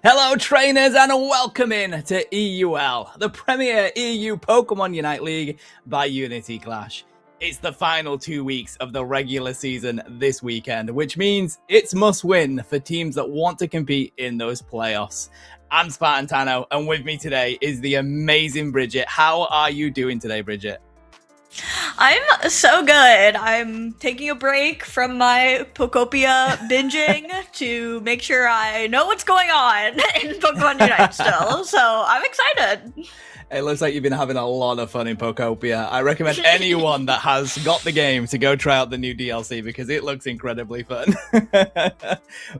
Hello trainers and welcome in to EUL, the premier EU Pokemon Unite League by Unity Clash. It's the final 2 weeks of the regular season this weekend, which means it's must win for teams that want to compete in those playoffs. I'm Spartantano, and with me today is the amazing Bridget. How are you doing today, Bridget? I'm so good. I'm taking a break from my Pokopia binging to make sure I know what's going on in Pokemon Unite still. So I'm excited. It looks like you've been having a lot of fun in Pokopia. I recommend anyone that has got the game to go try out the new DLC because it looks incredibly fun.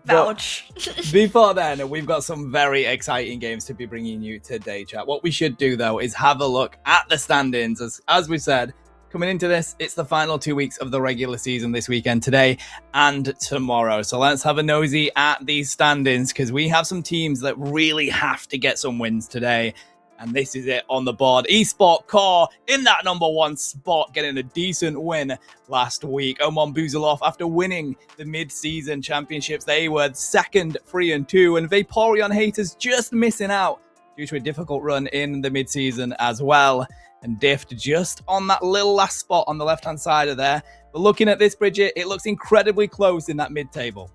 Ouch. Before then, we've got some very exciting games to be bringing you today, chat. What we should do, though, is have a look at the standings. As we said, coming into this, it's the final 2 weeks of the regular season this weekend, today and tomorrow. So let's have a nosy at these standings because we have some teams that really have to get some wins today. And this is it on the board. Esport Core in that number one spot, getting a decent win last week. Omon Buzalov, after winning the mid-season championships, they were second, 3-2. And Vaporeon Haters just missing out due to a difficult run in the mid-season as well. And Dift just on that little last spot on the left-hand side of there. But looking at this, Bridget, it looks incredibly close in that mid-table.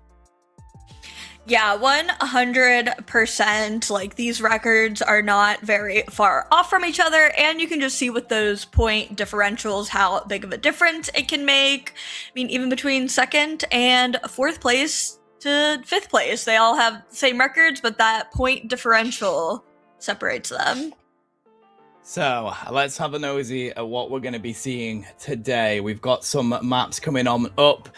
Yeah, 100%. Like, these records are not very far off from each other, and you can just see with those point differentials how big of a difference it can make. I mean, even between second and fourth place to fifth place, they all have the same records, but that point differential separates them. So let's have a nosy at what we're going to be seeing today. We've got some maps coming on up.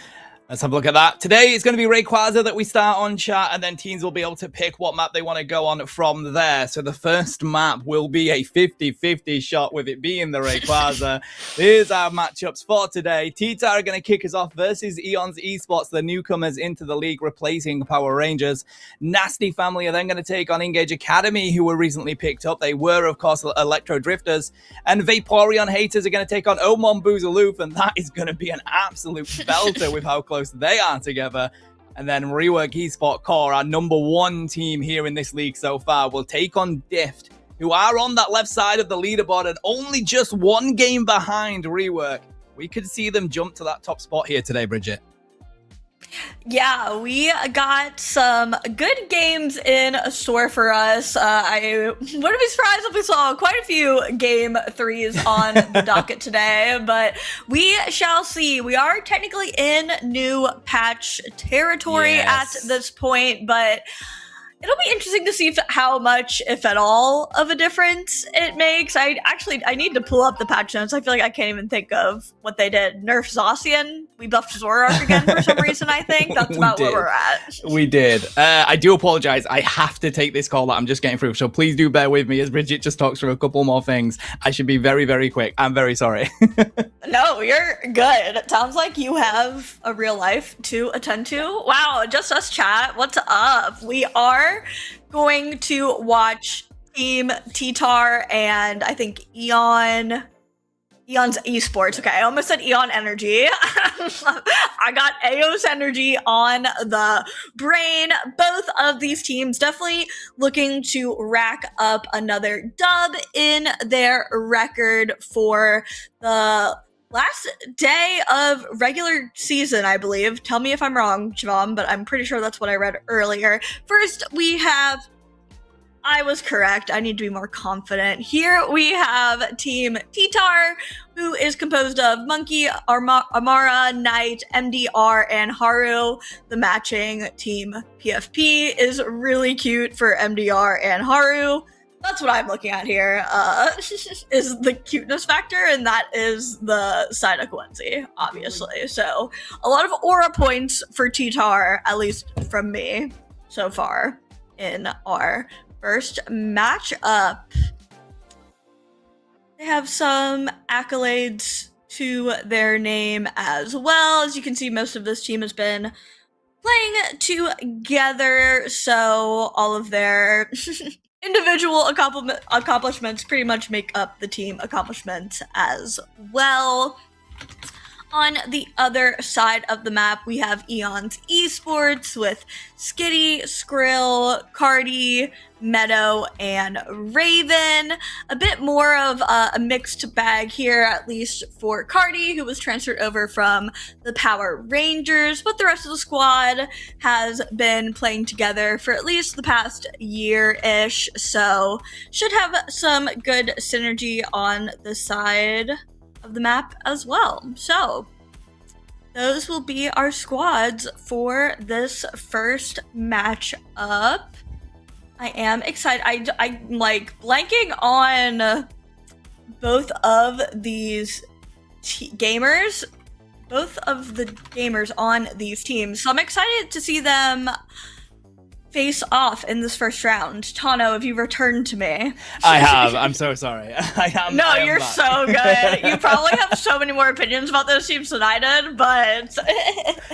Let's have a look at that. Today, it's going to be Rayquaza that we start on, chat, and then teams will be able to pick what map they want to go on from there. So the first map will be a 50-50 shot with it being the Rayquaza. Here's our matchups for today. TTAR are going to kick us off versus EONS Esports, the newcomers into the league, replacing Power Rangers. Nasty Family are then going to take on Engage Academy, who were recently picked up. They were, of course, Electro Drifters. And Vaporeon Haters are going to take on Omon Buzaloof, and that is going to be an absolute belter with how close they are together. And then Rework Esport Core, our number one team here in this league so far, will take on Dift, who are on that left side of the leaderboard and only just one game behind Rework. We could see them jump to that top spot here today, Bridget. Yeah, we got some good games in store for us. I wouldn't be surprised if we saw quite a few game threes on the docket today, but we shall see. We are technically in new patch territory at this point, but it'll be interesting to see how much, if at all, of a difference it makes. I need to pull up the patch notes. I feel like I can't even think of what they did. Nerf Zacian. We buffed Zoroark again for some reason, I think. That's about where we're at. We did. I do apologize. I have to take this call that I'm just getting through, so please do bear with me as Bridget just talks through a couple more things. I should be very, very quick. I'm very sorry. No, you're good. It sounds like you have a real life to attend to. Wow, just us, chat. What's up? We are going to watch Team TTAR and I think EONS Esports. Okay, I almost said EON Energy. I got EOS Energy on the brain. Both of these teams definitely looking to rack up another dub in their record for the last day of regular season, I believe. Tell me if I'm wrong, Siobhan, but I'm pretty sure that's what I read earlier. First, we have... I was correct. I need to be more confident. Here we have Team TTAR, who is composed of Monkey, Amara, Knight, MDR, and Haru. The matching Team PFP is really cute for MDR and Haru. That's what I'm looking at here, is the cuteness factor, and that is the side of Quincy, obviously. So, a lot of aura points for TTAR, at least from me, so far, in our first matchup. They have some accolades to their name as well. As you can see, most of this team has been playing together, so all of their individual accomplishments pretty much make up the team accomplishments as well. On the other side of the map, we have EONS Esports with Skitty, Skrill, Cardi, Meadow, and Raven. A bit more of a mixed bag here, at least for Cardi, who was transferred over from the Power Rangers, but the rest of the squad has been playing together for at least the past year-ish, so should have some good synergy on the side of the map as well. So those will be our squads for this first matchup. I am excited. I'm like blanking on both of these gamers, both of the gamers on these teams. So I'm excited to see them face off in this first round. Tano, have you returned to me? I have. I'm so sorry. You're back. So good. You probably have so many more opinions about those teams than I did, but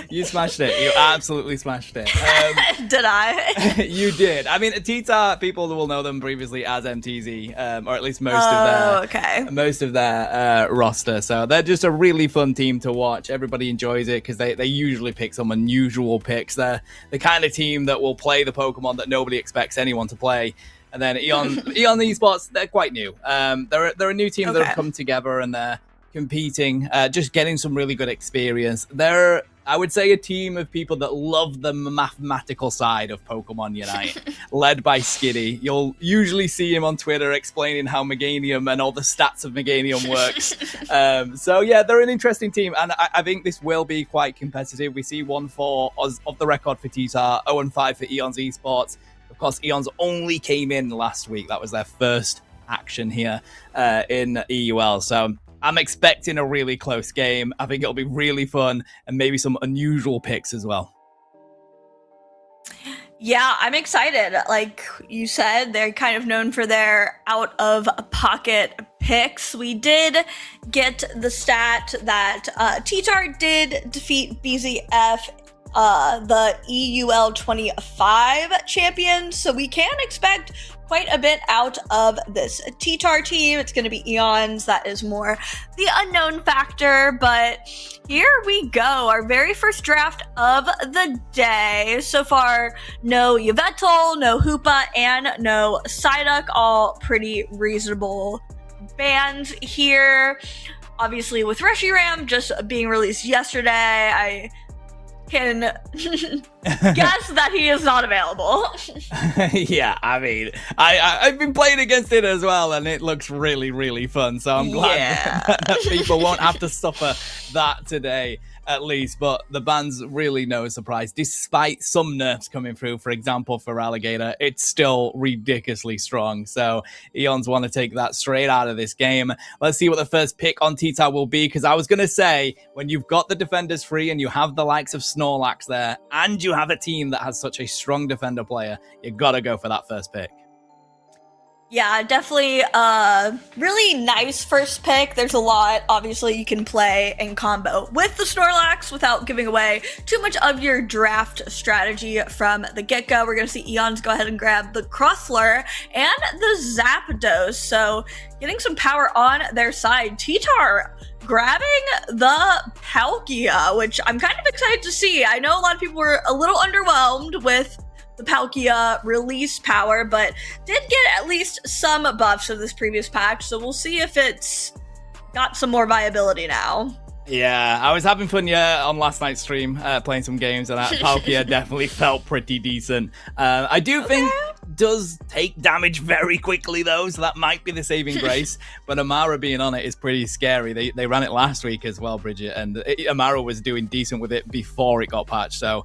you smashed it. You absolutely smashed it. Did I? You did. I mean, TTAR, people will know them previously as MTZ, or at least most of their roster. So they're just a really fun team to watch. Everybody enjoys it because they usually pick some unusual picks. They're the kind of team that will play the Pokemon that nobody expects anyone to play. And then EON Esports, they're quite new. They're a new team that have come together and they're competing, just getting some really good experience. They're, I would say, a team of people that love the mathematical side of Pokemon Unite, led by Skitty. You'll usually see him on Twitter explaining how Meganium and all the stats of Meganium works. So yeah, they're an interesting team, and I think this will be quite competitive. We see 1-4 of the record for TTAR, 0-5 for EONS Esports. Of course, EONS only came in last week. That was their first action here in EUL. So I'm expecting a really close game. I think it'll be really fun and maybe some unusual picks as well. Yeah, I'm excited. Like you said, they're kind of known for their out-of-pocket picks. We did get the stat that TTAR did defeat BZF, the EUL 25 champions, so we can expect quite a bit out of this TTAR team. It's going to be EONS. That is more the unknown factor, but here we go. Our very first draft of the day. So far, no Yveltal, no Hoopa, and no Psyduck. All pretty reasonable bans here. Obviously, with Reshiram just being released yesterday, I can guess that he is not available. Yeah, I mean, I've been playing against it as well, and it looks really, really fun. So I'm glad that people won't have to suffer that today, at least. But the ban's really no surprise. Despite some nerfs coming through, for example, for Alligator, it's still ridiculously strong. So EONS want to take that straight out of this game. Let's see what the first pick on TTAR will be, because I was going to say, when you've got the defenders free and you have the likes of Snorlax there, and you have a team that has such a strong defender player, you got to go for that first pick. Yeah, definitely really nice first pick. There's a lot, obviously, you can play in combo with the Snorlax without giving away too much of your draft strategy from the get-go. We're going to see EONS go ahead and grab the Crossler and the Zapdos, so getting some power on their side. TTAR grabbing the Palkia, which I'm kind of excited to see. I know a lot of people were a little underwhelmed with the Palkia release power, but did get at least some buffs of this previous patch, so we'll see if it's got some more viability now. Yeah, I was having fun, on last night's stream, playing some games, and Palkia definitely felt pretty decent. I do think does take damage very quickly, though, so that might be the saving grace, but Amara being on it is pretty scary. They ran it last week as well, Bridget, and Amara was doing decent with it before it got patched, so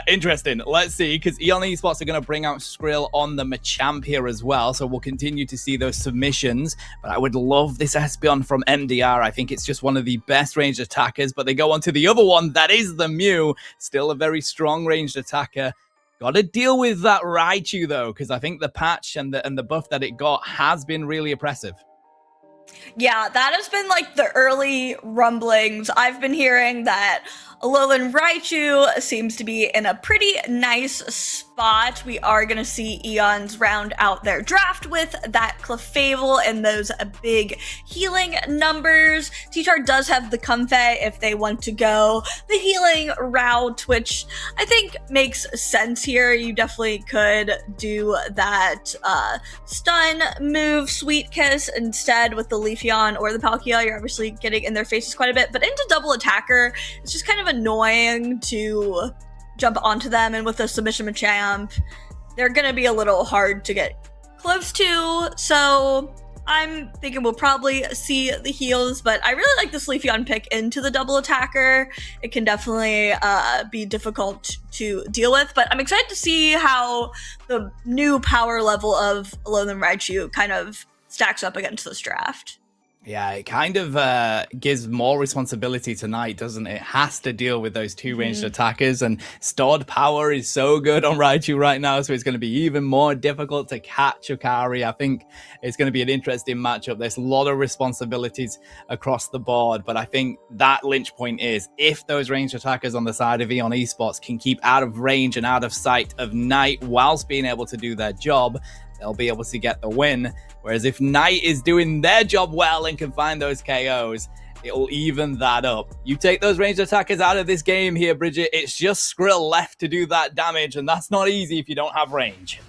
interesting. Let's see, because EON Esports are going to bring out Skrill on the Machamp here as well, so we'll continue to see those submissions. But I would love this Espeon from MDR. I think it's just one of the best ranged attackers, but they go on to the other one, that is the Mew. Still a very strong ranged attacker. Got to deal with that Raichu, though, because I think the patch and the buff that it got has been really oppressive. Yeah, that has been like the early rumblings. I've been hearing that Alolan Raichu seems to be in a pretty nice spot spot. We are going to see EONS round out their draft with that Clefable and those big healing numbers. TTAR does have the Comfey if they want to go the healing route, which I think makes sense here. You definitely could do that stun move, Sweet Kiss, instead with the Leafeon or the Palkia. You're obviously getting in their faces quite a bit, but into double attacker, it's just kind of annoying to jump onto them, and with the submission Machamp, they're gonna be a little hard to get close to, so I'm thinking we'll probably see the heals, but I really like this Leafeon pick into the double attacker. It can definitely be difficult to deal with, but I'm excited to see how the new power level of Alolan Raichu kind of stacks up against this draft. Yeah, it kind of gives more responsibility to Knight, doesn't it? It has to deal with those two ranged attackers, and stored power is so good on Raichu right now, so it's going to be even more difficult to catch Akari. I think it's going to be an interesting matchup. There's a lot of responsibilities across the board, but I think that linch point is if those ranged attackers on the side of EON Esports can keep out of range and out of sight of Knight whilst being able to do their job, they'll be able to get the win. Whereas if Knight is doing their job well and can find those KOs, it'll even that up. You take those ranged attackers out of this game here, Bridget, it's just Skrill left to do that damage, and that's not easy if you don't have range.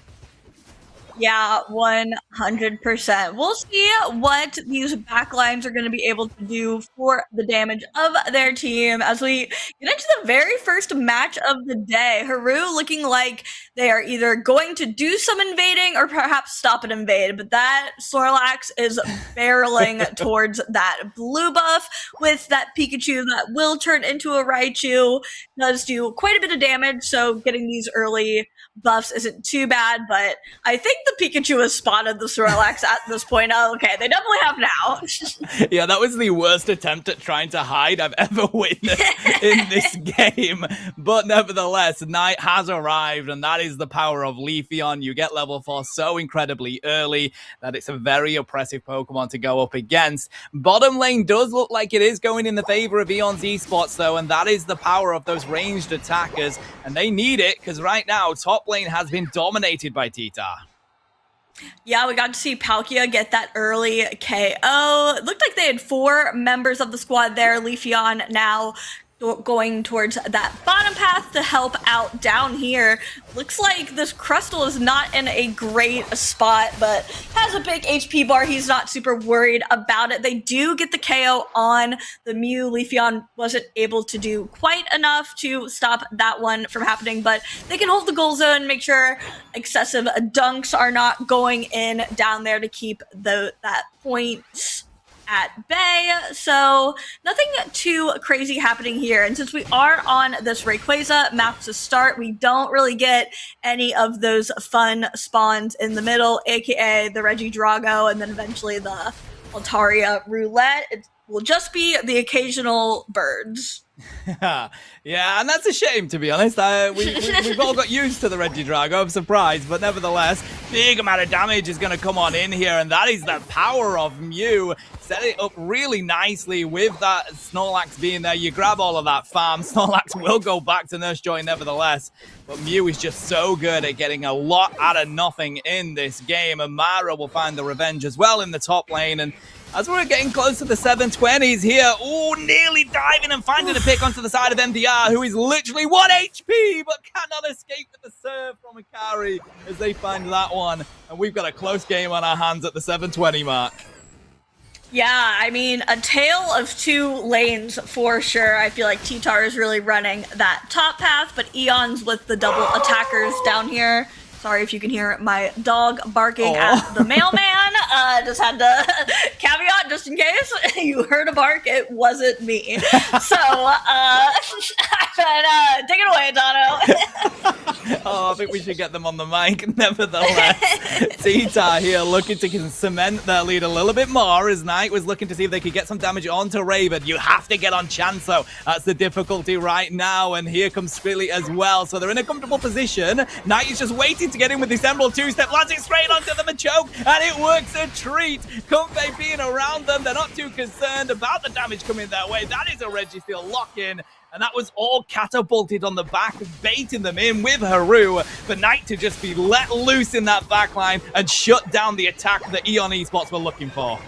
Yeah, 100%. We'll see what these backlines are going to be able to do for the damage of their team as we get into the very first match of the day. Haru looking like they are either going to do some invading or perhaps stop an invade, but that Snorlax is barreling towards that blue buff with that Pikachu that will turn into a Raichu. Does do quite a bit of damage, so getting these early buffs isn't too bad, but I think the Pikachu has spotted the Snorlax at this point. Oh, okay, they definitely have now. Yeah, that was the worst attempt at trying to hide I've ever witnessed in this game. But nevertheless, Knight has arrived, and that is the power of Leafeon. You get level 4 so incredibly early that it's a very oppressive Pokemon to go up against. Bottom lane does look like it is going in the favor of EONS Esports, though, and that is the power of those ranged attackers, and they need it because right now, top lane has been dominated by TTAR. Yeah, we got to see Palkia get that early KO. It looked like they had 4 members of the squad there. Leafeon now going towards that bottom path to help out down here. Looks like this Crustle is not in a great spot, but has a big HP bar. He's not super worried about it. They do get the KO on the Mew. Leafeon wasn't able to do quite enough to stop that one from happening, but they can hold the goal zone, make sure excessive dunks are not going in down there to keep that point at bay. So nothing too crazy happening here. And since we are on this Rayquaza map to start, we don't really get any of those fun spawns in the middle, aka the Regidrago and then eventually the Altaria Roulette. It will just be the occasional birds. Yeah, and that's a shame, to be honest. We've all got used to the Regidrago, I'm surprised, but nevertheless, big amount of damage is going to come on in here, and that is the power of Mew. Set it up really nicely with that Snorlax being there. You grab all of that farm. Snorlax will go back to Nurse Joy nevertheless, but Mew is just so good at getting a lot out of nothing in this game, and Mara will find the revenge as well in the top lane, and as we're getting close to the 720s here, nearly diving and finding a pick onto the side of MDR, who is literally 1 HP, but cannot escape with the serve from Akari as they find that one. And we've got a close game on our hands at the 720 mark. Yeah, I mean, a tale of 2 lanes for sure. I feel like TTAR is really running that top path, but EONS with the double attackers down here. Sorry if you can hear my dog barking at the mailman. Just had to caveat just in case you heard a bark. It wasn't me. So, take it away, Dono. I think we should get them on the mic. Nevertheless, TTAR here looking to cement their lead a little bit more as Knight was looking to see if they could get some damage onto Raven. You have to get on Chansey. That's the difficulty right now. And here comes Skrilly as well. So they're in a comfortable position. Knight is just waiting to get in with this Emerald 2-step, lands it straight onto them and choke, and it works a treat. Comfey being around them, they're not too concerned about the damage coming their way. That is a Registeel lock-in, and that was all catapulted on the back, baiting them in with Haru. through for Knight to just be let loose in that backline and shut down the attack that EON Esports were looking for.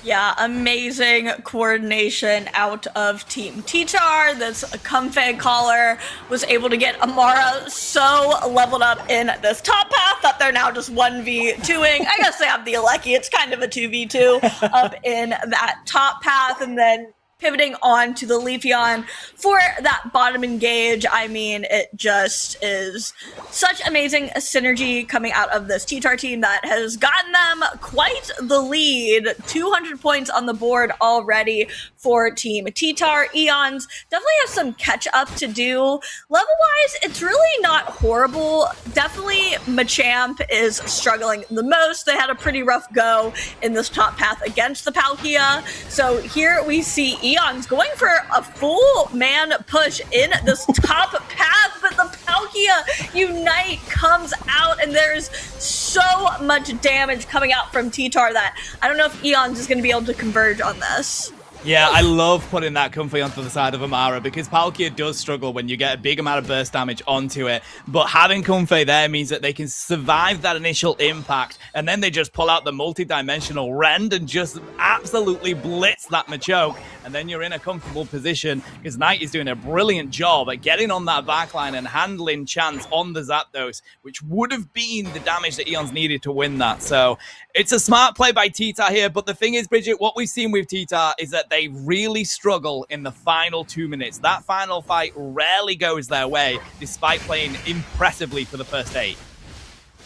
Yeah, amazing coordination out of Team TTAR. This Comfey caller was able to get Amara so leveled up in this top path that they're now just 1v2ing. I guess they have the Alecki. It's kind of a 2v2 up in that top path, and then pivoting on to the Leafeon for that bottom engage. I mean, it just is such amazing synergy coming out of this TTAR team that has gotten them quite the lead. 200 points on the board already for Team TTAR. EONS definitely have some catch up to do. Level-wise, it's really not horrible. Definitely Machamp is struggling the most. They had a pretty rough go in this top path against the Palkia. So here we see EONS going for a full man push in this top path, but the Palkia Unite comes out, and there's so much damage coming out from TTAR that I don't know if EONS is going to be able to converge on this. Yeah, I love putting that Comfey onto the side of Amara because Palkia does struggle when you get a big amount of burst damage onto it. But having Comfey there means that they can survive that initial impact, and then they just pull out the multi-dimensional rend and just absolutely blitz that Machoke. And then you're in a comfortable position because Knight is doing a brilliant job at getting on that backline and handling Chance on the Zapdos, which would have been the damage that EONS needed to win that. So it's a smart play by TTAR here. But the thing is, Bridget, what we've seen with TTAR is that they really struggle in the final 2 minutes. That final fight rarely goes their way, despite playing impressively for the first 8.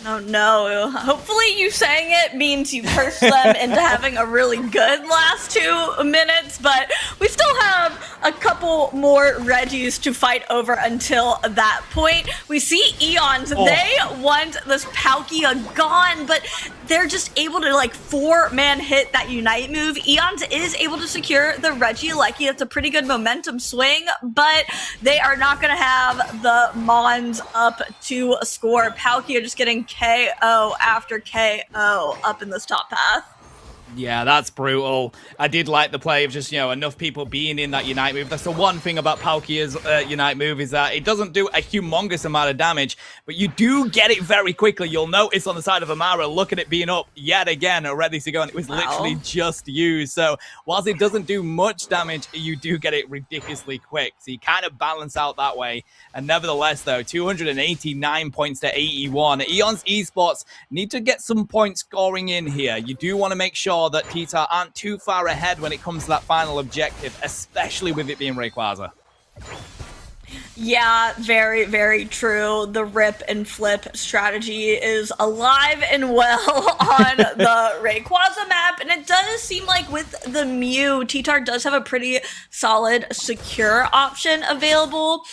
Oh no, hopefully you saying it means you cursed them into having a really good last 2 minutes, but we still have a couple more Reggies to fight over until that point. We see EONS, they want this Palkia gone, but they're just able to like 4-man hit that Unite move. EONS is able to secure the Reggie Alecki. That's a pretty good momentum swing, but they are not going to have the Mons up to score. Palkia just getting KO after KO up in this top path. Yeah, that's brutal. I did like the play of just, enough people being in that Unite move. That's the one thing about Palkia's Unite move is that it doesn't do a humongous amount of damage, but you do get it very quickly. You'll notice on the side of Amara, look at it being up yet again, ready to go, and it was literally just used. So whilst it doesn't do much damage, you do get it ridiculously quick. So you kind of balance out that way. And nevertheless, though, 289 points to 81. EONS Esports need to get some point scoring in here. You do want to make sure that TTAR aren't too far ahead when it comes to that final objective, especially with it being Rayquaza. Yeah, very, very true. The rip and flip strategy is alive and well on the Rayquaza map, and it does seem like with the Mew, TTAR does have a pretty solid secure option available.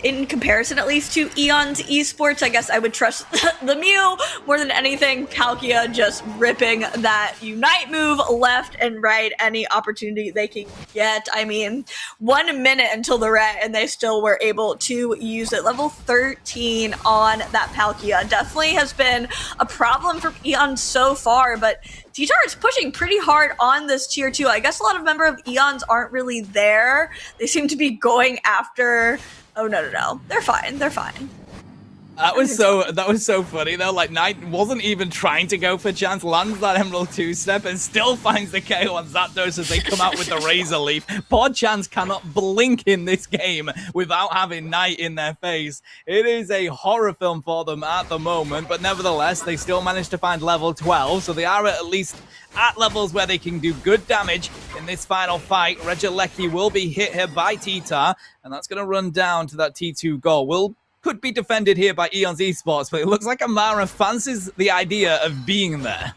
In comparison, at least, to EONS Esports, I guess I would trust the Mew more than anything. Palkia just ripping that Unite move left and right, any opportunity they can get. I mean, 1 minute until the ret, and they still were able to use it. Level 13 on that Palkia definitely has been a problem for EONS so far, but TTAR is pushing pretty hard on this tier 2. I guess a lot of members of EONS aren't really there. They seem to be going after... Oh, no. They're fine. That was so funny though. Like, Knight wasn't even trying to go for Chance, lands that Emerald 2-step and still finds the KO on Zapdos as they come out with the Razor Leaf. Poor Chance cannot blink in this game without having Knight in their face. It is a horror film for them at the moment, but nevertheless, they still managed to find level 12, so they are at least at levels where they can do good damage in this final fight. Regieleki will be hit here by TTAR, and that's going to run down to that T2 goal. Could be defended here by EONS Esports, but it looks like Amara fancies the idea of being there.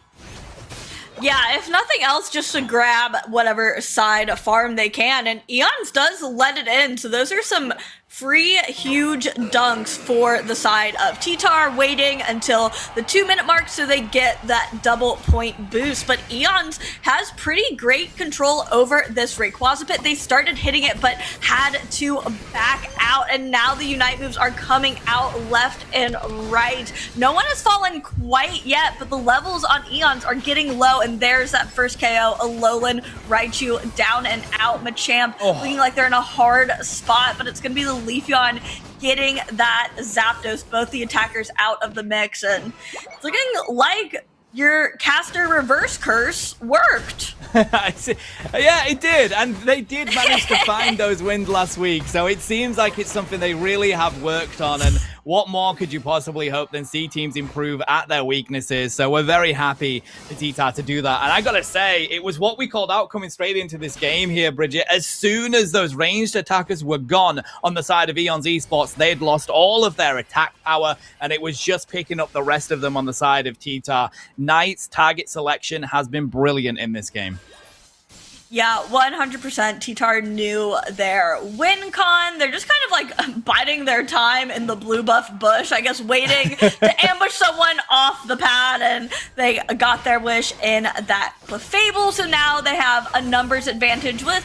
Yeah, if nothing else, just to grab whatever side farm they can, and EONS does let it in, so those are some free huge dunks for the side of TTAR, waiting until the 2-minute mark so they get that double point boost. But EONS has pretty great control over this Rayquaza pit. They started hitting it but had to back out, and now the Unite moves are coming out left and right. No one has fallen quite yet, but the levels on EONS are getting low, and there's that first KO. Alolan, Raichu down and out. Machamp looking like they're in a hard spot, but it's going to be the Leafeon getting that Zapdos, both the attackers out of the mix, and it's looking like your caster reverse curse worked. Yeah, it did, and they did manage to find those wins last week, so it seems like it's something they really have worked on, and what more could you possibly hope than see teams improve at their weaknesses? So we're very happy for TTAR to do that, and I gotta say, it was what we called out coming straight into this game here, Bridget. As soon as those ranged attackers were gone on the side of EONS Esports, they'd lost all of their attack power, and it was just picking up the rest of them on the side of TTAR. Knight's target selection has been brilliant in this game. Yeah, 100% TTAR knew their win con. They're just kind of like biding their time in the blue buff bush, I guess, waiting to ambush someone off the pad, and they got their wish in that Clefable, so now they have a numbers advantage with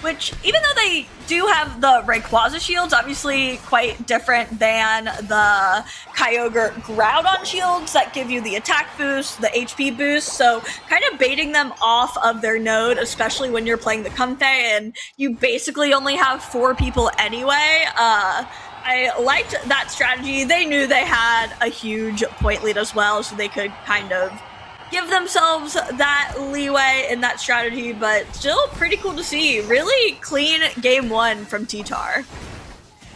which, even though they do have the Rayquaza shields, obviously quite different than the Kyogre Groudon shields that give you the attack boost, the HP boost, so kind of baiting them off of their node, especially when you're playing the Comfey, and you basically only have 4 people anyway. I liked that strategy. They knew they had a huge point lead as well, so they could kind of give themselves that leeway in that strategy, but still pretty cool to see. Really clean game 1 from TTAR.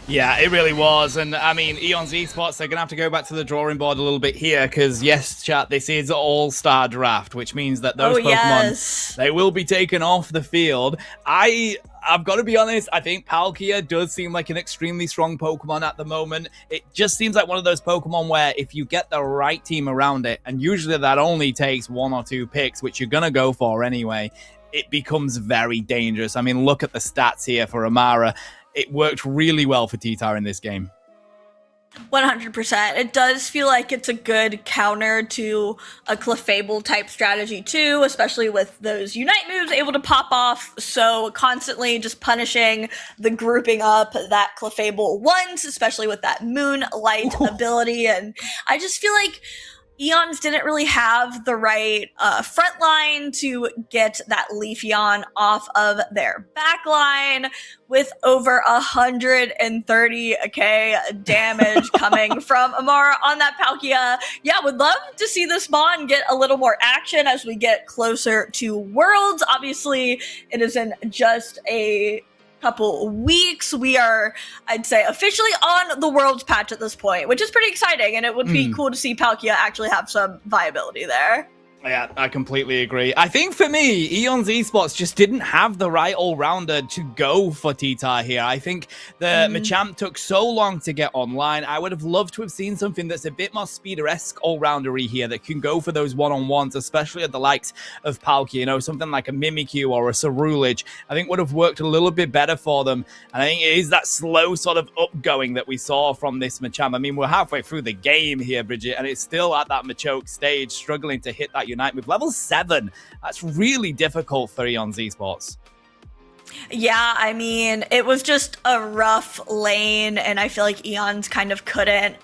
Yeah, it really was. And I mean, EONS Esports, they're going to have to go back to the drawing board a little bit here because, yes, chat, this is all-star draft, which means that those Pokemon, yes, they will be taken off the field. I've got to be honest, I think Palkia does seem like an extremely strong Pokemon at the moment. It just seems like one of those Pokemon where if you get the right team around it, and usually that only takes 1 or 2 picks, which you're going to go for anyway, it becomes very dangerous. I mean, look at the stats here for Amara. It worked really well for TTAR in this game. 100%. It does feel like it's a good counter to a Clefable type strategy too, especially with those Unite moves able to pop off, so constantly just punishing the grouping up that Clefable wants, especially with that Moonlight ability. And I just feel like EONS didn't really have the right front line to get that Leafeon off of their back line with over 130k damage coming from Amara on that Palkia. Yeah, would love to see this Mon get a little more action as we get closer to Worlds. Obviously, it is in just a couple weeks. We are, I'd say, officially on the Worlds patch at this point, which is pretty exciting, and it would be cool to see Palkia actually have some viability there. Yeah, I completely agree. I think for me, EONS Esports just didn't have the right all-rounder to go for TTAR here. I think the Machamp took so long to get online. I would have loved to have seen something that's a bit more speeder-esque all-roundery here that can go for those one-on-ones, especially at the likes of Palkia. You know, something like a Mimikyu or a Ceruledge, I think would have worked a little bit better for them. And I think it is that slow sort of upgoing that we saw from this Machamp. I mean, we're halfway through the game here, Bridget, and it's still at that Machoke stage, struggling to hit that Unite move. Level 7, that's really difficult for EONS Esports. Yeah, I mean, it was just a rough lane, and I feel like EONS kind of couldn't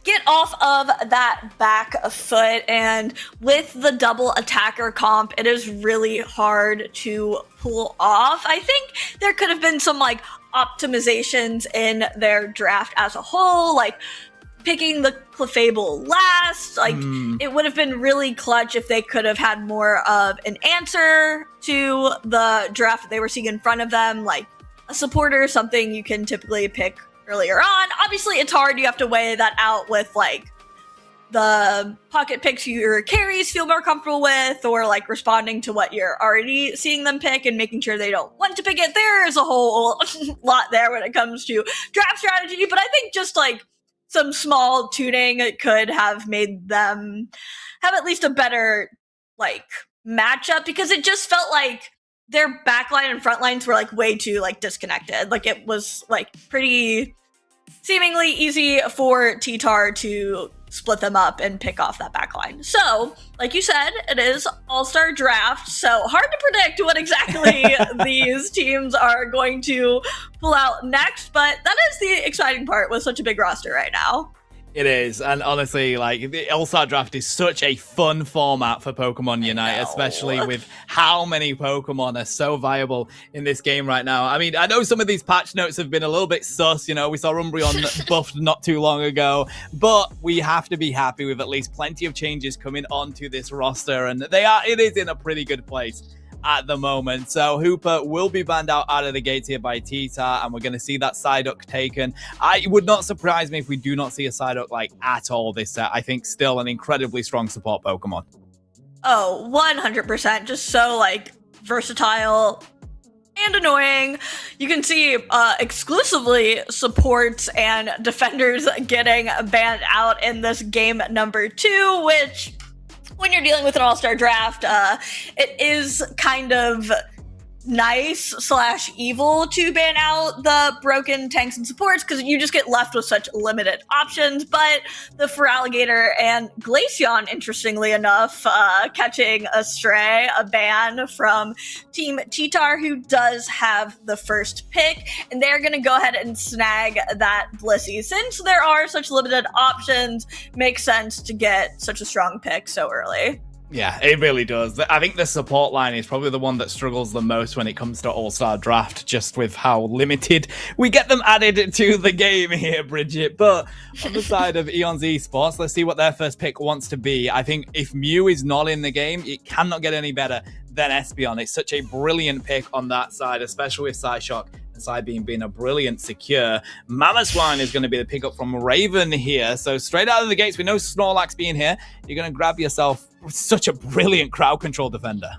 get off of that back foot, and with the double attacker comp, it is really hard to pull off. I think there could have been some, like, optimizations in their draft as a whole, like picking the Clefable last. Like, it would have been really clutch if they could have had more of an answer to the draft that they were seeing in front of them, like a supporter, something you can typically pick earlier on. Obviously, it's hard. You have to weigh that out with, like, the pocket picks your carries feel more comfortable with, or like responding to what you're already seeing them pick and making sure they don't want to pick it. There is a whole lot there when it comes to draft strategy, but I think just like some small tuning could have made them have at least a better, like, matchup, because it just felt like their backline and front lines were, like, way too, like, disconnected. Like, it was, like, pretty seemingly easy for TTAR to split them up and pick off that backline. So, like you said, it is All-Star Draft, so hard to predict what exactly these teams are going to pull out next, but that is the exciting part with such a big roster right now. It is, and honestly, like, the All-Star Draft is such a fun format for Pokemon Unite, especially with how many Pokemon are so viable in this game right now. I mean, I know some of these patch notes have been a little bit sus, you know, we saw Umbreon buffed not too long ago, but we have to be happy with at least plenty of changes coming onto this roster, and it is in a pretty good place at the moment. So Hooper will be banned out of the gates here by TTAR, and we're going to see that Psyduck taken. It would not surprise me if we do not see a Psyduck like at all this set. I think still an incredibly strong support Pokemon. Oh, 100%. Just so like versatile and annoying. You can see exclusively supports and defenders getting banned out in this game number 2, which, when you're dealing with an all-star draft, it is kind of nice / evil to ban out the broken tanks and supports, because you just get left with such limited options. But the Feraligatr and Glaceon, interestingly enough, catching a stray, a ban from Team TTAR, who does have the first pick, and they're going to go ahead and snag that Blissey. Since there are such limited options, makes sense to get such a strong pick so early. Yeah, it really does. I think the support line is probably the one that struggles the most when it comes to All-Star Draft, just with how limited we get them added to the game here, Bridget. But on the side of EONS Esports, let's see what their first pick wants to be. I think if Mew is not in the game, it cannot get any better than Espeon. It's such a brilliant pick on that side, especially with Psyshock and Psybeam being a brilliant secure. Mamoswine is going to be the pickup from Raven here. So straight out of the gates, with no Snorlax being here, you're going to grab yourself such a brilliant crowd control defender.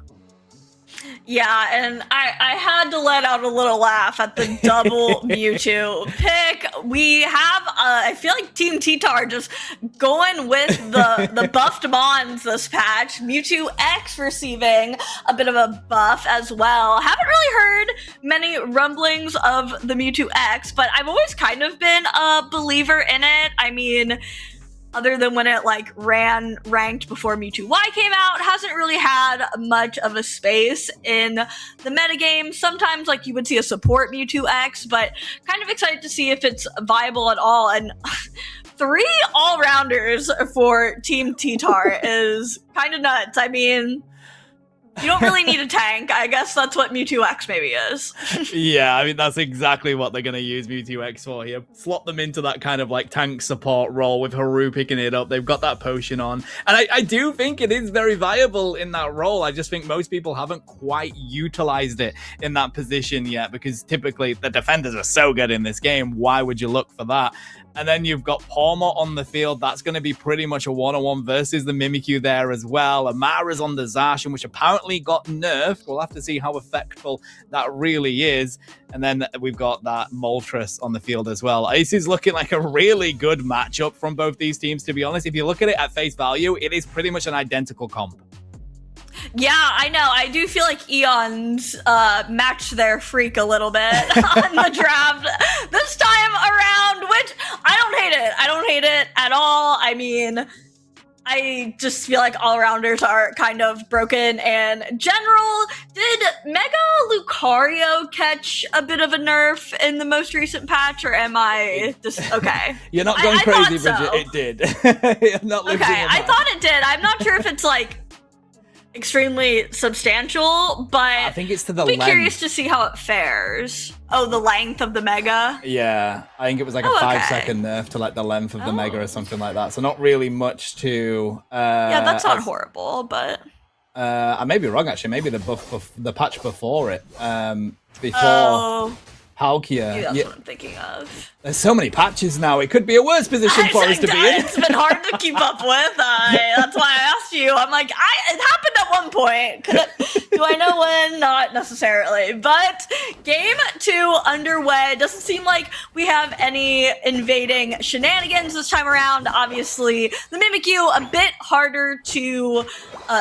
Yeah, and I had to let out a little laugh at the double Mewtwo pick. We have, I feel like Team TTAR just going with the buffed Mons this patch. Mewtwo X receiving a bit of a buff as well. Haven't really heard many rumblings of the Mewtwo X, but I've always kind of been a believer in it. I mean, other than when it like ran ranked before Mewtwo Y came out, hasn't really had much of a space in the metagame. Sometimes like you would see a support Mewtwo X, but kind of excited to see if it's viable at all. And 3 all-rounders for Team TTAR is kind of nuts. I mean, you don't really need a tank. I guess that's what Mewtwo X maybe is. Yeah, I mean, that's exactly what they're going to use Mewtwo X for here. Slot them into that kind of like tank support role with Haru picking it up. They've got that potion on. And I do think it is very viable in that role. I just think most people haven't quite utilized it in that position yet, because typically the defenders are so good in this game. Why would you look for that? And then you've got Palmer on the field. That's going to be pretty much a one-on-one versus the Mimikyu there as well. Amara's on the Zacian, which apparently got nerfed. We'll have to see how effectful that really is. And then we've got that Moltres on the field as well. Ace is looking like a really good matchup from both these teams, to be honest. If you look at it at face value, it is pretty much an identical comp. Yeah, I know. I do feel like EONS matched their freak a little bit on the draft this time around, which I don't hate it. I don't hate it at all. I mean, I just feel like all-rounders are kind of broken in general. Did Mega Lucario catch a bit of a nerf in the most recent patch, or am I just okay? You're not going crazy, Bridget. So. It did. You're not losing okay, your I mind. thought it did. I'm not sure if it's like extremely substantial, but I think it's to the I'll be length. curious to see how it fares. Oh, the length of the Mega? Yeah, I think it was like a 5-second nerf to like the length of the Mega or something like that. So not really much to... yeah, that's not horrible, but... I may be wrong, actually. Maybe the patch before it. Before Palkia. Maybe that's what I'm thinking of. There's so many patches now. It could be a worse position for us to be in. It's been hard to keep up with. That's why I asked you. I'm like, it happened at one point. Do I know when? Not necessarily. But game 2 underway. Doesn't seem like we have any invading shenanigans this time around. Obviously, the Mimikyu a bit harder to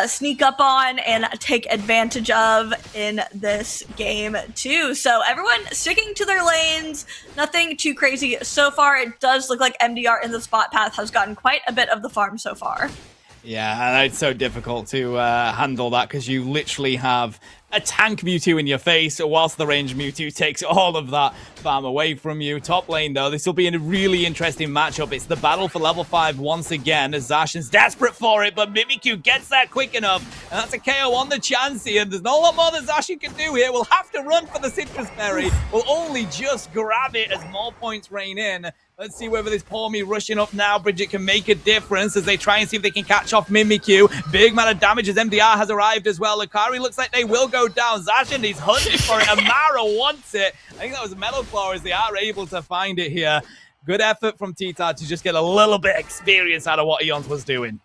sneak up on and take advantage of in this game 2. So everyone sticking to their lanes. Nothing too crazy so far. It does look like MDR in the spot path has gotten quite a bit of the farm so far. Yeah, and it's so difficult to handle that, because you literally have a tank Mewtwo in your face, whilst the range Mewtwo takes all of that farm away from you. Top lane, though, this will be a really interesting matchup. It's the battle for level 5 once again, as Zacian's desperate for it, but Mimikyu gets there quick enough, and that's a KO on the Chansey, and there's not a lot more that Zacian can do here. We'll have to run for the Citrus Berry. We'll only just grab it as more points rain in. Let's see whether this Pawmi rushing up now, Bridget, can make a difference as they try and see if they can catch off Mimikyu. Big amount of damage as MDR has arrived as well. Lucario looks like they will go down. Zacian is hunting for it. Amara wants it. I think that was Metal Claw as they are able to find it here. Good effort from TTAR to just get a little bit of experience out of what EONS was doing.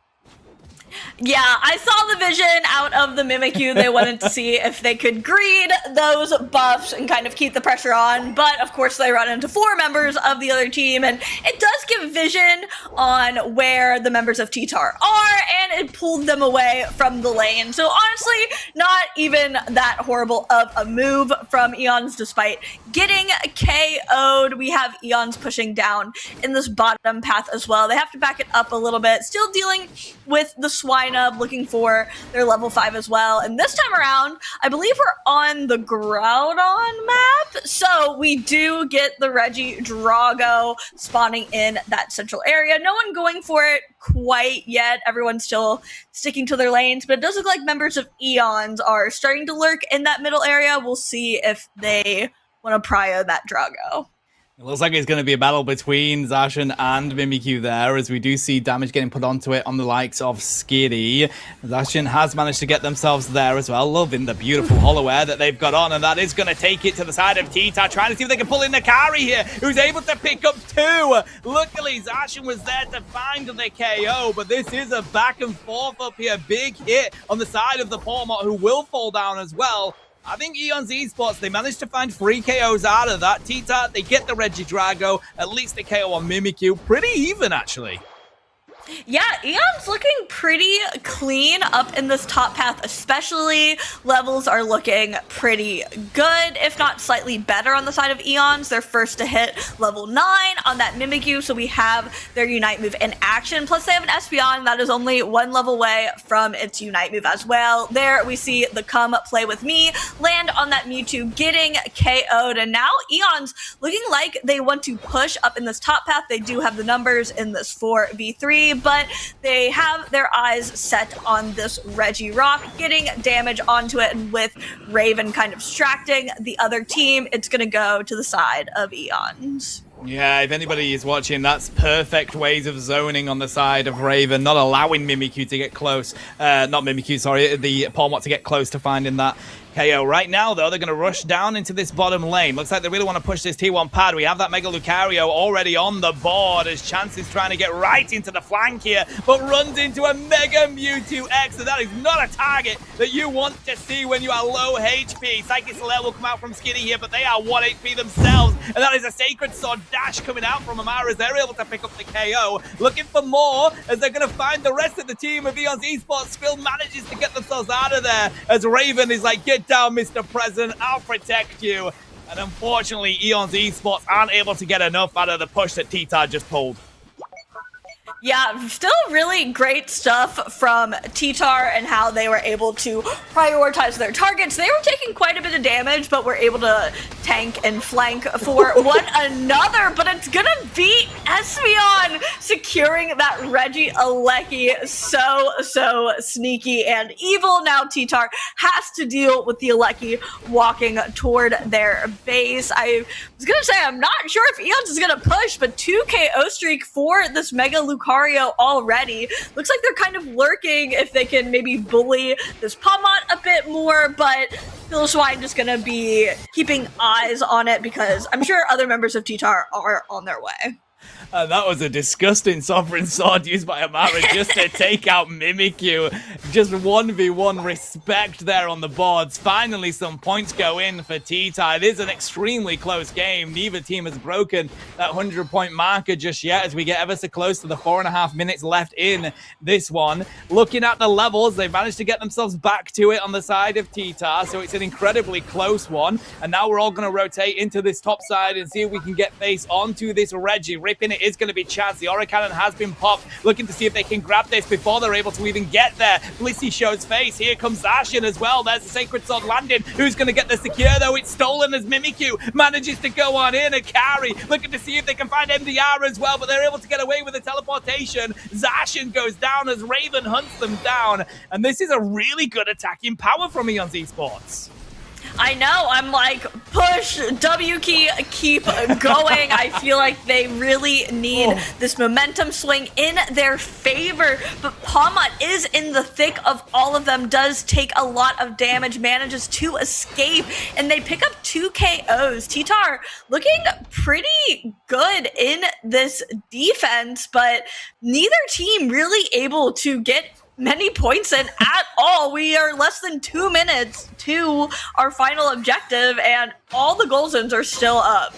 Yeah, I saw the vision out of the Mimikyu. They wanted to see if they could greed those buffs and kind of keep the pressure on. But of course, they run into 4 members of the other team, and it does give vision on where the members of TTAR are, and it pulled them away from the lane. So honestly, not even that horrible of a move from EONS, despite getting KO'd. We have EONS pushing down in this bottom path as well. They have to back it up a little bit, still dealing with the Swinub, looking for their level 5 as well. And this time around, I believe we're on the Groudon map. So we do get the Regidrago spawning in that central area. No one going for it quite yet. Everyone's still sticking to their lanes, but it does look like members of EONS are starting to lurk in that middle area. We'll see if they want to prio that Drago. It looks like it's going to be a battle between Zacian and Mimikyu there, as we do see damage getting put onto it on the likes of Skitty. Zacian has managed to get themselves there as well, loving the beautiful hollow air that they've got on, and that is going to take it to the side of TTAR, trying to see if they can pull in Nakari here, who's able to pick up 2. Luckily, Zacian was there to find the KO, but this is a back and forth up here. Big hit on the side of the Pawmot, who will fall down as well. I think EONS Esports, they managed to find 3 KOs out of that. TTAR, they get the Regidrago, at least the KO on Mimikyu. Pretty even, actually. Yeah, EON's looking pretty clean up in this top path, especially. Levels are looking pretty good, if not slightly better on the side of EONS. They're first to hit level 9 on that Mimikyu, so we have their Unite move in action. Plus, they have an Espeon that is only 1 level away from its Unite move as well. There we see the Come Play With Me land on that Mewtwo, getting KO'd, and now EONS looking like they want to push up in this top path. They do have the numbers in this 4v3, but they have their eyes set on this Regirock, getting damage onto it, and with Raven kind of distracting the other team, it's going to go to the side of EONS. Yeah, if anybody is watching, that's perfect ways of zoning on the side of Raven, not allowing Mimikyu to get close. Not Mimikyu, sorry, the Pawmot to get close to finding that KO. Right now, though, they're going to rush down into this bottom lane. Looks like they really want to push this T1 pad. We have that Mega Lucario already on the board as Chance is trying to get right into the flank here, but runs into a Mega Mewtwo X, and that is not a target that you want to see when you are low HP. Psychic Slayer will come out from Skitty here, but they are 1 HP themselves, and that is a Sacred Sword dash coming out from Amara as they're able to pick up the KO. Looking for more as they're going to find the rest of the team of EONS Esports. Still manages to get themselves out of there as Raven is like, get down, Mr. President, I'll protect you. And unfortunately, EONS Esports aren't able to get enough out of the push that TTAR just pulled. Yeah, still really great stuff from TTAR and how they were able to prioritize their targets. They were taking quite a bit of damage, but were able to tank and flank for one another. But it's gonna be Espeon securing that Regieleki. So sneaky and evil. Now TTAR has to deal with the Eleki walking toward their base. I was gonna say, I'm not sure if EONS is gonna push, but 2 KO streak for this Mega Lucario already. Looks like they're kind of lurking if they can maybe bully this Pawmot a bit more, but Philoswine just gonna be keeping eyes on it because I'm sure other members of TTAR are on their way. That was a disgusting Sovereign Sword used by Amara just to take out Mimikyu. Just 1v1 respect there on the boards. Finally, some points go in for TTAR. It is an extremely close game. Neither team has broken that 100-point marker just yet as we get ever so close to the 4.5 minutes left in this one. Looking at the levels, they've managed to get themselves back to it on the side of TTAR, so it's an incredibly close one. And now we're all going to rotate into this top side and see if we can get face onto this Reggie. ripping. It is going to be Chance. The Aura Cannon has been popped, looking to see if they can grab this before they're able to even get there. Blissey shows face. Here comes Ashen as well. There's the Sacred Sword landing. Who's going to get the secure, though? It's stolen as Mimikyu manages to go on in. A carry, looking to see if they can find MDR as well, but they're able to get away with the teleportation. Zashin goes down as Raven hunts them down, and this is a really good attacking power from EONS Esports. I know, I'm like, push, W key, keep going. I feel like they really need this momentum swing in their favor, but Palma is in the thick of all of them, does take a lot of damage, manages to escape, and they pick up 2 KOs. TTAR looking pretty good in this defense, but neither team really able to get many points in at all. We are less than 2 minutes to our final objective, and all the goal zones are still up.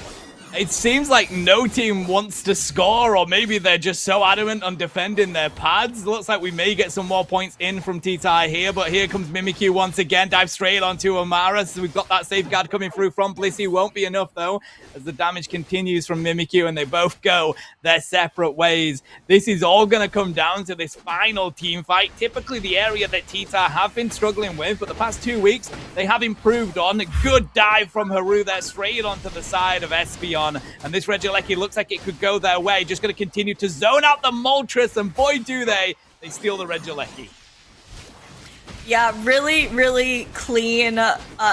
It seems like no team wants to score, or maybe they're just so adamant on defending their pads. Looks like we may get some more points in from TTAR here, but here comes Mimikyu once again, dives straight onto Amara. So we've got that safeguard coming through from Blissey. Won't be enough though, as the damage continues from Mimikyu, and they both go their separate ways. This is all going to come down to this final team fight. Typically the area that TTAR have been struggling with, but the past 2 weeks they have improved on. A good dive from Haru there, straight onto the side of Espeon. And this Regieleki looks like it could go their way. Just going to continue to zone out the Moltres, and boy do they steal the Regieleki. Yeah, really, really clean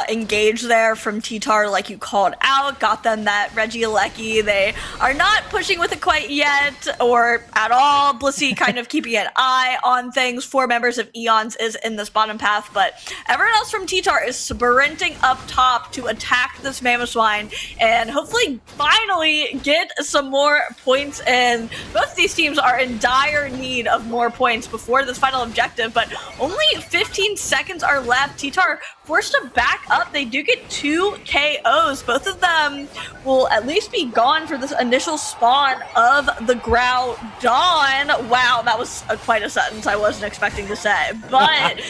engage there from TTAR, like you called out. Got them that Regieleki. They are not pushing with it quite yet, or at all. Blissey kind of keeping an eye on things. 4 members of EONS is in this bottom path, but everyone else from TTAR is sprinting up top to attack this Mamoswine and hopefully finally get some more points in. Both these teams are in dire need of more points before this final objective, but only 15 seconds are left. TTAR forced to back up. They do get 2 KOs. Both of them will at least be gone for this initial spawn of the Groudon. Wow, that was quite a sentence I wasn't expecting to say. But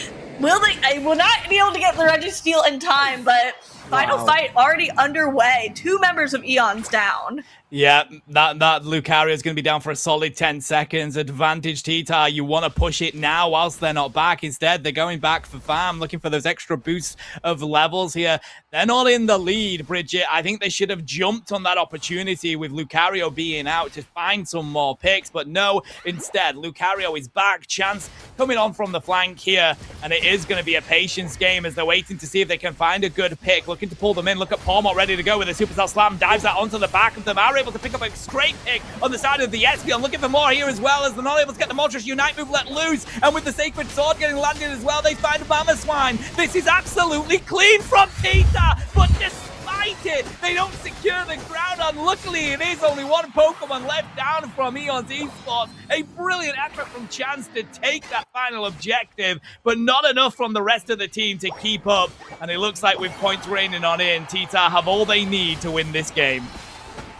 I will not be able to get the Registeel in time, but final fight already underway. 2 members of EONS down. Yeah, that Lucario is going to be down for a solid 10 seconds. Advantage TTAR, you want to push it now whilst they're not back. Instead, they're going back for farm, looking for those extra boosts of levels here. They're not in the lead, Bridget. I think they should have jumped on that opportunity with Lucario being out to find some more picks, but no, instead, Lucario is back. Chance coming on from the flank here, and it is going to be a patience game as they're waiting to see if they can find a good pick, looking to pull them in. Look at Palmot ready to go with a Supercell Slam, dives that onto the back of them. Able to pick up a straight pick on the side of the Espeon, looking for more here as well, as they're not able to get the Moltres Unite move let loose, and with the Sacred Sword getting landed as well, they find Mamoswine. This is absolutely clean from TTAR, but despite it, they don't secure the Groudon. Luckily, it is only 1 Pokemon left down from EONS Esports. A brilliant effort from Chance to take that final objective, but not enough from the rest of the team to keep up, and it looks like with points raining on in, TTAR have all they need to win this game.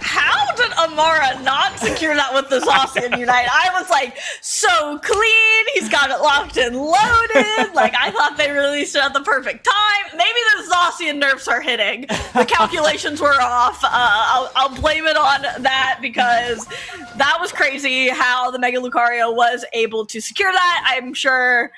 How did Amara not secure that with the Zacian Unite? I was like, so clean. He's got it locked and loaded. Like, I thought they released it at the perfect time. Maybe the Zacian nerfs are hitting. The calculations were off. I'll blame it on that, because that was crazy how the Mega Lucario was able to secure that. I'm sure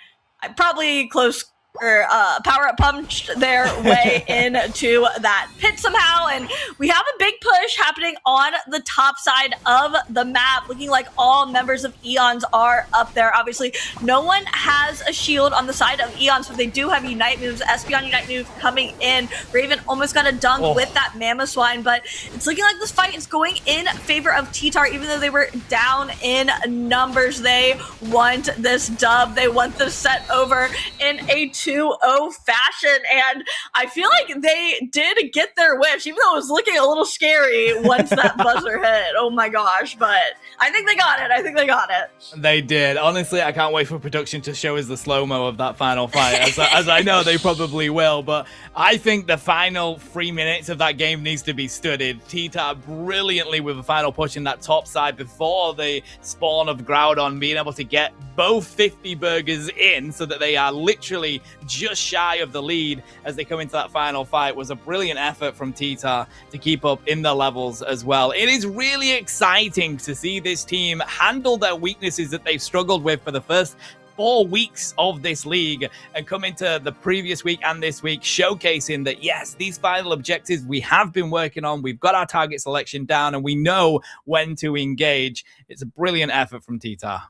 probably close or power-up punched their way into that pit somehow, and we have a big push happening on the top side of the map, looking like all members of EONS are up there. Obviously, no one has a shield on the side of EONS, but they do have Unite moves. Espeon Unite move coming in. Raven almost got a dunk with that Mamoswine, but it's looking like this fight is going in favor of TTAR, even though they were down in numbers. They want this dub. They want this set over in a 2-0 fashion, and I feel like they did get their wish, even though it was looking a little scary once that buzzer hit. Oh my gosh, but I think they got it. They did. Honestly, I can't wait for production to show us the slow-mo of that final fight, as I know they probably will, but I think the final 3 minutes of that game needs to be studied. TTAR brilliantly with a final push in that top side before the spawn of Groudon, being able to get both 50 burgers in so that they are literally just shy of the lead as they come into that final fight was a brilliant effort from TTAR to keep up in the levels as well. It is really exciting to see this team handle their weaknesses that they've struggled with for the first 4 weeks of this league and come into the previous week and this week showcasing that, yes, these final objectives we have been working on, we've got our target selection down, and we know when to engage. It's a brilliant effort from TTAR.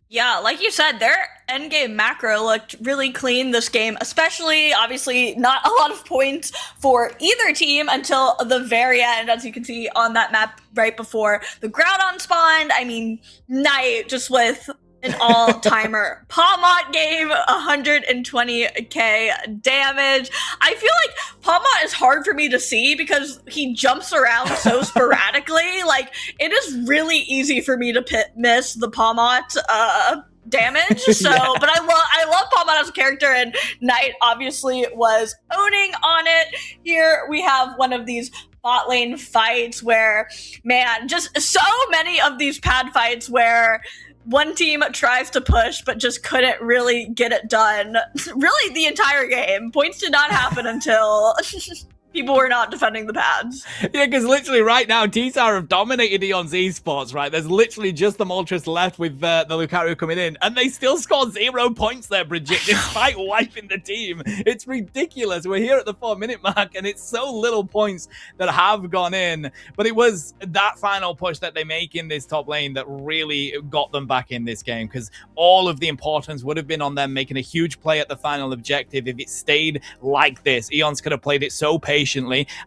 Yeah, like you said, their endgame macro looked really clean this game, especially, obviously, not a lot of points for either team until the very end, as you can see on that map right before the Groudon spawned. I mean, Knight just with an all-timer. Palmot gave 120k damage. I feel like Palmot is hard for me to see because he jumps around so sporadically. Like, it is really easy for me to miss the Palmot damage. So, yeah. But I love Palmot as a character, and Knight obviously was owning on it. Here we have one of these bot lane fights where, man, just so many of these pad fights where one team tries to push, but just couldn't really get it done. Really, the entire game. Points did not happen until people were not defending the pads. Yeah, because literally right now, TTAR have dominated EONS esports, right? There's literally just the Moltres left with the Lucario coming in, and they still scored 0 points there, Bridget, despite wiping the team. It's ridiculous. We're here at the 4-minute mark, and it's so little points that have gone in. But it was that final push that they make in this top lane that really got them back in this game, because all of the importance would have been on them making a huge play at the final objective. If it stayed like this, EONS could have played it so patiently.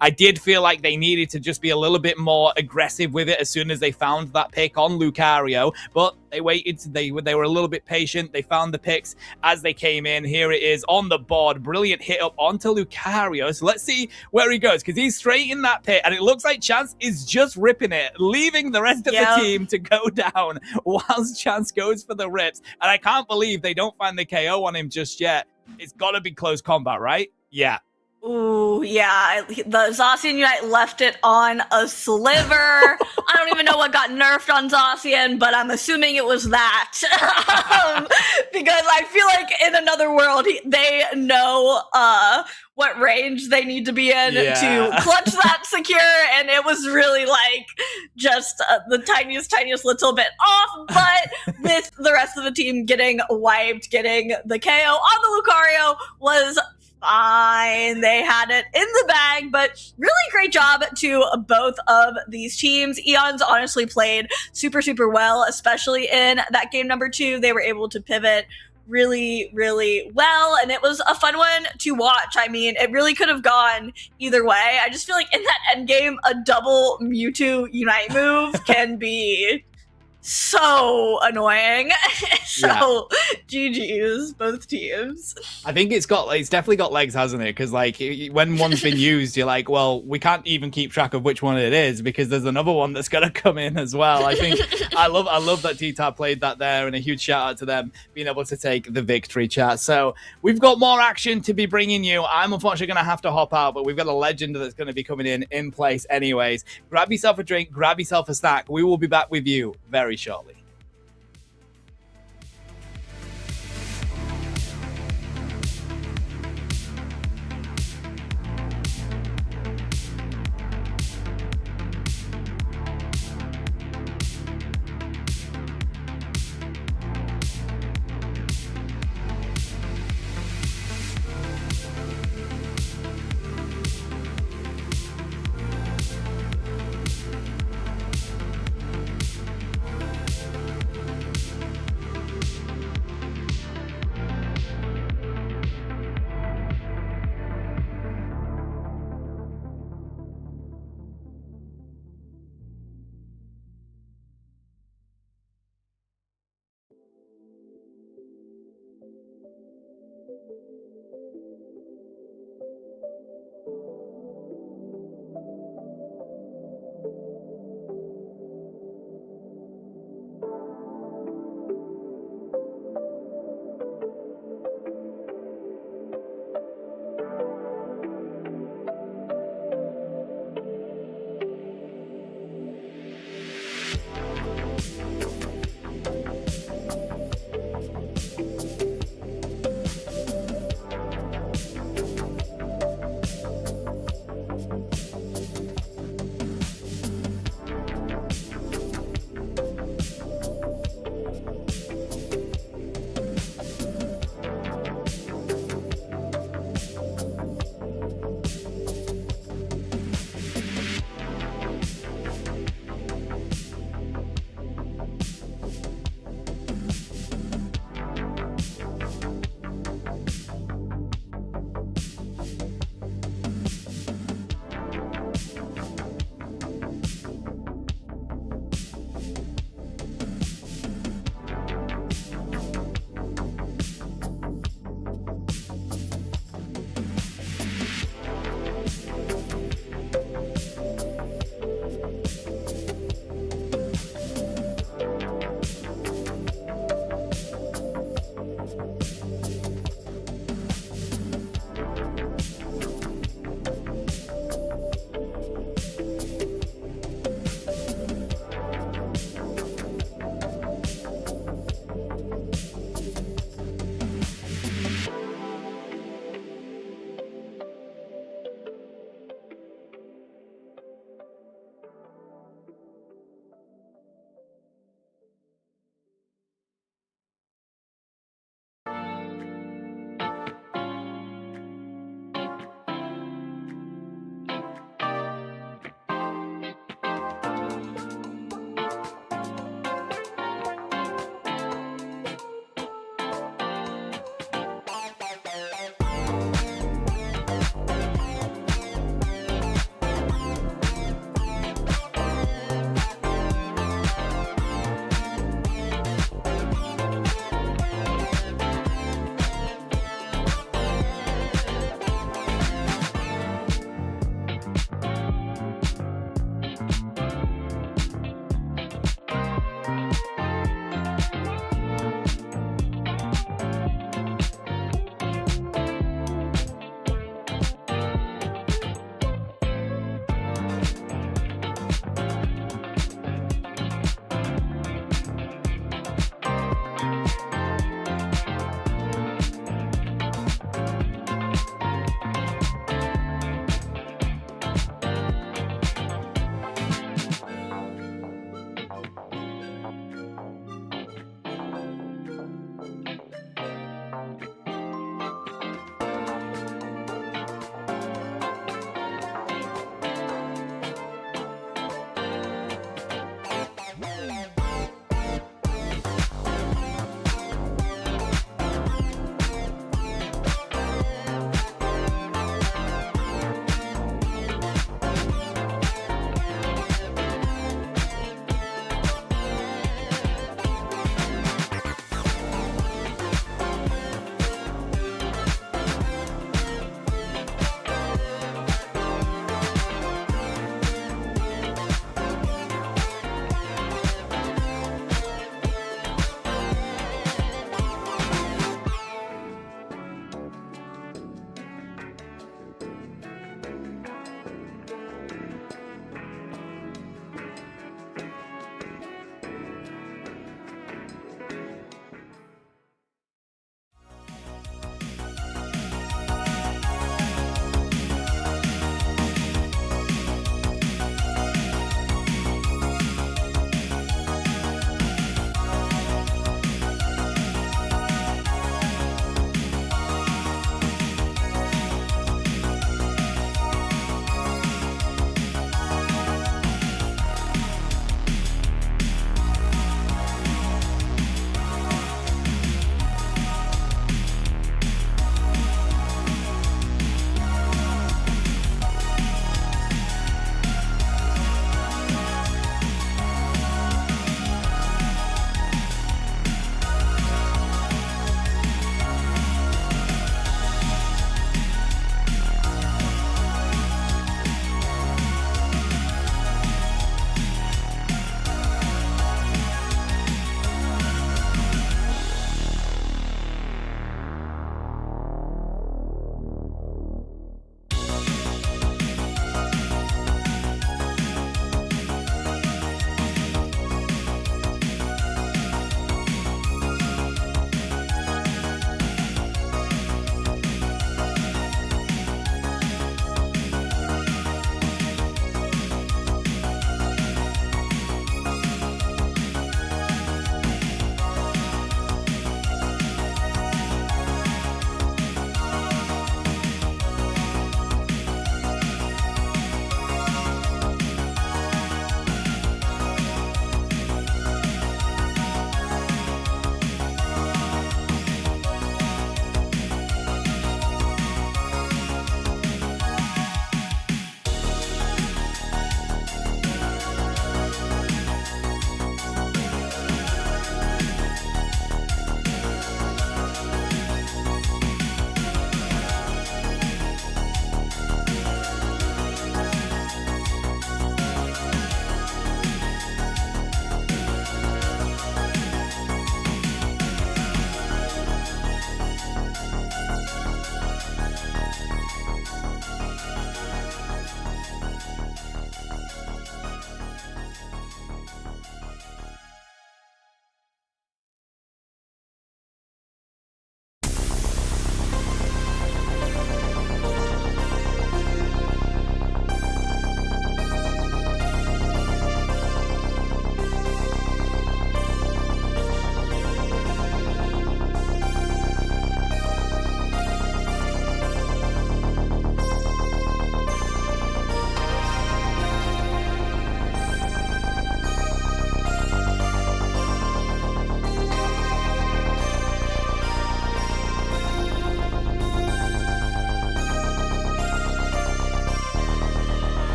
I did feel like they needed to just be a little bit more aggressive with it as soon as they found that pick on Lucario, but they waited. They were a little bit patient. They found the picks as they came in. Here it is on the board. Brilliant hit up onto Lucario. So let's see where he goes, because he's straight in that pit, and it looks like Chance is just ripping it, leaving the rest of the team to go down whilst Chance goes for the rips. And I can't believe they don't find the KO on him just yet. It's got to be close combat, right? Yeah. Ooh, yeah, the Zacian Unite left it on a sliver. I don't even know what got nerfed on Zacian, but I'm assuming it was that. Because I feel like in another world, they know what range they need to be in to clutch that secure, and it was really like just the tiniest little bit off, but with the rest of the team getting wiped, getting the KO on the Lucario was fine. They had it in the bag, but really great job to both of these teams. EONS honestly played super well, especially in that game number 2. They were able to pivot really well, and it was a fun one to watch. I mean, it really could have gone either way. I just feel like in that end game, a double Mewtwo Unite move can be so annoying. So GG's both teams. I think it's definitely got legs, hasn't it? Because like when one's been used, you're like, well, we can't even keep track of which one it is because there's another one that's gonna come in as well. I think I love that TTAR played that there, and a huge shout out to them being able to take the victory, chat. So we've got more action to be bringing you. I'm unfortunately gonna have to hop out, but we've got a legend that's gonna be coming in place anyways. Grab yourself a drink, grab yourself a snack. We will be back with you very shortly.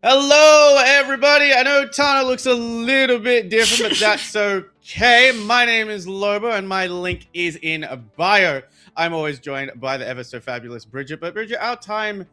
Hello, everybody. I know Tana looks a little bit different, but that's okay. My name is Lobo, and my link is in bio. I'm always joined by the ever so fabulous Bridget. But Bridget, our time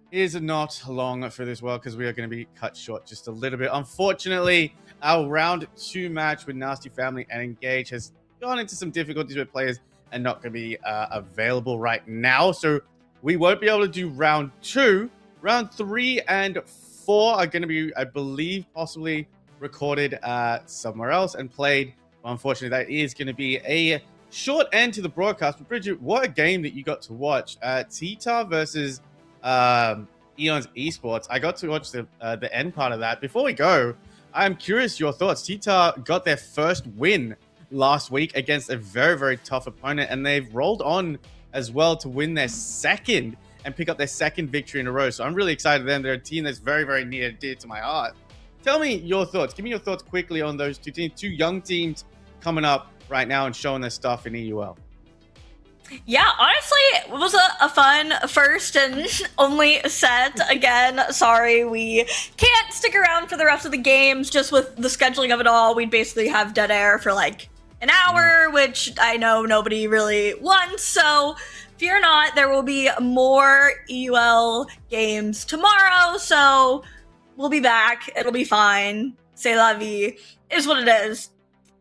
is not long for this world because we are going to be cut short just a little bit. Unfortunately, our round 2 match with Nasty Family and Engage has gone into some difficulties with players and not going to be available right now. So we won't be able to do round 2. Round 3 and 4 are going to be, I believe, possibly recorded somewhere else and played. Unfortunately, that is going to be a short end to the broadcast. But Bridget, what a game that you got to watch. TTAR versus EONS Esports. I got to watch the end part of that. Before we go, I'm curious your thoughts. TTAR got their first win last week against a very, very tough opponent, and they've rolled on as well to win their second and pick up their second victory in a row. So I'm really excited for them. They're a team that's very, very near and dear to my heart. Tell me your thoughts. Give me your thoughts quickly on those two teams, two young teams coming up right now and showing their stuff in EUL. Yeah, honestly, it was a fun first and only set. Again, sorry, we can't stick around for the rest of the games. Just with the scheduling of it all, we'd basically have dead air for like an hour, which I know nobody really wants. So fear not, there will be more EUL games tomorrow. So we'll be back. It'll be fine. C'est la vie is what it is.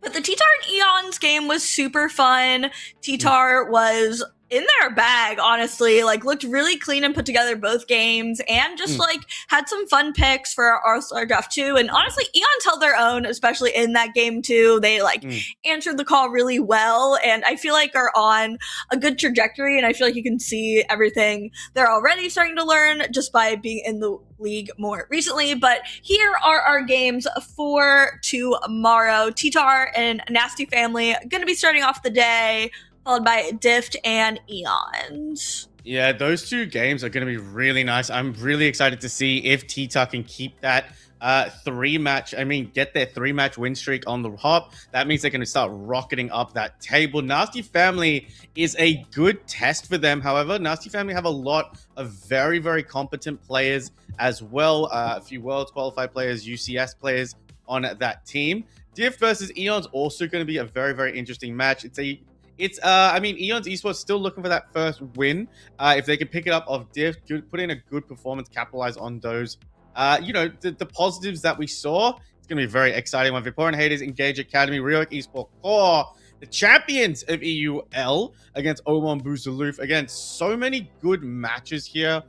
But the TTAR and EONS game was super fun. TTAR was in their bag, honestly, like looked really clean and put together both games, and just like had some fun picks for our Star Draft 2. And honestly, EONS held their own, especially in that game too. They like answered the call really well, and I feel like are on a good trajectory. And I feel like you can see everything they're already starting to learn just by being in the league more recently. But here are our games for tomorrow. TTAR and Nasty Family going to be starting off the day, followed by Dift and EONS. Yeah, those two games are going to be really nice. I'm really excited to see if TTAR can keep that get their 3-match win streak on the hop. That means they're going to start rocketing up that table. Nasty Family is a good test for them. However, Nasty Family have a lot of very, very competent players as well. A few Worlds qualified players, UCS players on that team. Diff versus EONS also going to be a very, very interesting match. It's a it's I mean, EONS Esports still looking for that first win. If they can pick it up off Diff, put in a good performance, capitalize on those the positives that we saw. It's gonna be very exciting when Vaporeon Haters, Engage Academy, Ryoic Esports Core, the champions of EUL against Omon Boozeloof. Again, so many good matches here.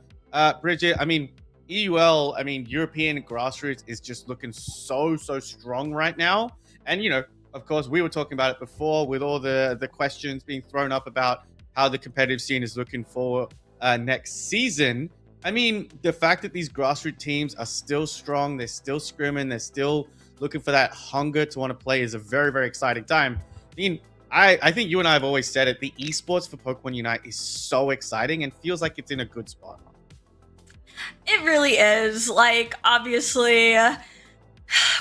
Bridget, I mean, EUL, I mean, European grassroots is just looking so strong right now. And, of course, we were talking about it before with all the questions being thrown up about how the competitive scene is looking for next season. I mean, the fact that these grassroots teams are still strong, they're still scrimming, they're still looking for that hunger to want to play is a very, very exciting time. I mean, I think you and I have always said it. The esports for Pokemon Unite is so exciting and feels like it's in a good spot. It really is. Like, obviously,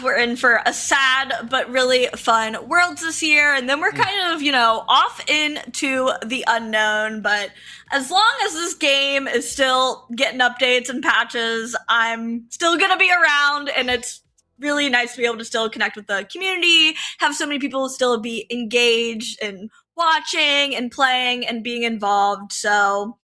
we're in for a sad but really fun Worlds this year, and then we're kind of, off into the unknown. But as long as this game is still getting updates and patches, I'm still gonna be around, and it's really nice to be able to still connect with the community, have so many people still be engaged and watching and playing and being involved. So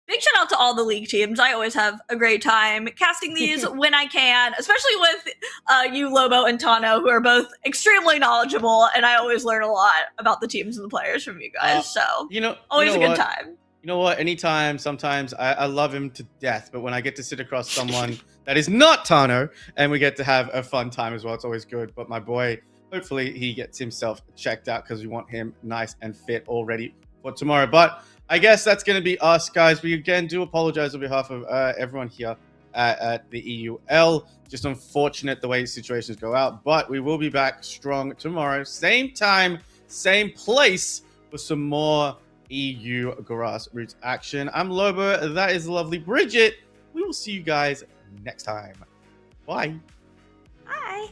big shout out to all the league teams. I always have a great time casting these when I can, especially with you, Lobo, and Tano, who are both extremely knowledgeable, and I always learn a lot about the teams and the players from you guys. So always a good time. You know what? Anytime, sometimes I love him to death, but when I get to sit across someone that is not Tano and we get to have a fun time as well, it's always good. But my boy, hopefully he gets himself checked out because we want him nice and fit all ready for tomorrow. But I guess that's going to be us, guys. We again do apologize on behalf of everyone here at the EUL. Just unfortunate the way situations go out, but we will be back strong tomorrow. Same time, same place for some more EU grassroots action. I'm Lobo. That is lovely Bridget. We will see you guys next time. Bye. Bye.